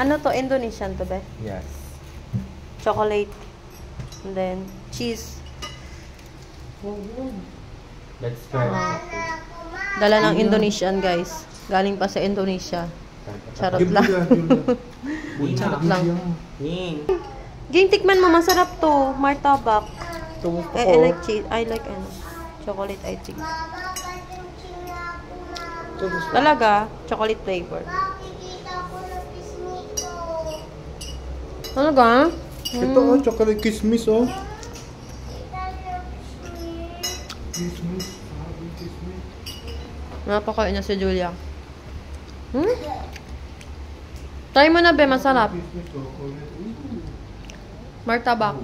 Ano to? Indonesian to ba? Yes. Chocolate. And then, cheese. Let's try. Dala ng Indonesian, guys. Galing pa sa Indonesia. Charot lang. Charot lang. Ging, tikman mo. Masarap to. Martabak. I like cheese. I like chocolate, I think. Talaga? Chocolate flavor. Talaga? Ito oh, chocolate kismis oh. Kismis. Napakain na si Julia. Try mo na, be. Masarap. Martabak.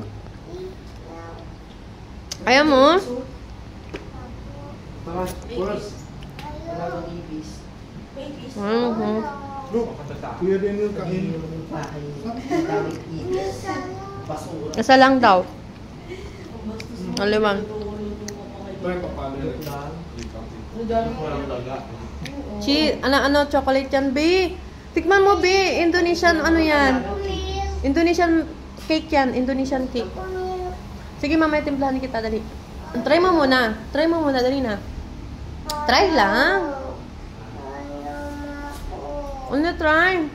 Ayaw mo? Look, kuya din yung kain. Isa lang daw. Aliman. Ano, chocolate yan, be. Tikman mo, be. Indonesian, ano yan? Indonesian cake yan. Indonesian cake. Sige, mamaya timplahan kita, dali. Try mo muna. Try mo muna, dali na. Try lang. Ano, try.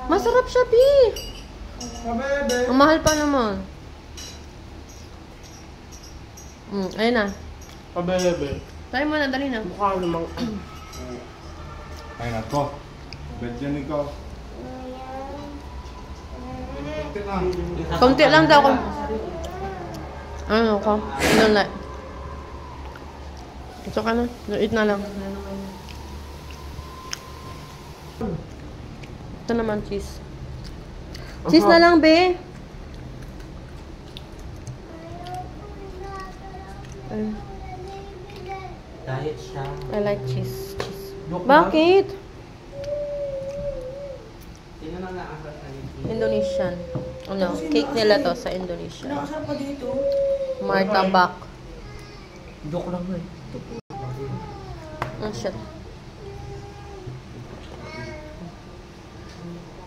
Masarap siya, be. Ang mahal pa naman. Ayun na. Pabebe. Try mo na, dali na. Mukha namang... Ay nako. Bedyan ikaw. Konti lang daw. Ano ko? Ano na? Ito ka na. Eat na lang. Ito naman, cheese. Cheese na lang, be. Diet siya. I like cheese. Bakit? Sino nang naasar sa Indonesian. Ano? Cake nila to sa Indonesia. Nakasarap pa dito. Martabak. Joke lang eh. Oh, shit.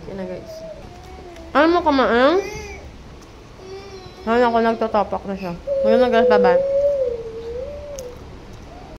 Yan na, guys. Ano mo kumaang? Ano ako nagtatapak na siya. Ngayon na, guys. Bye-bye.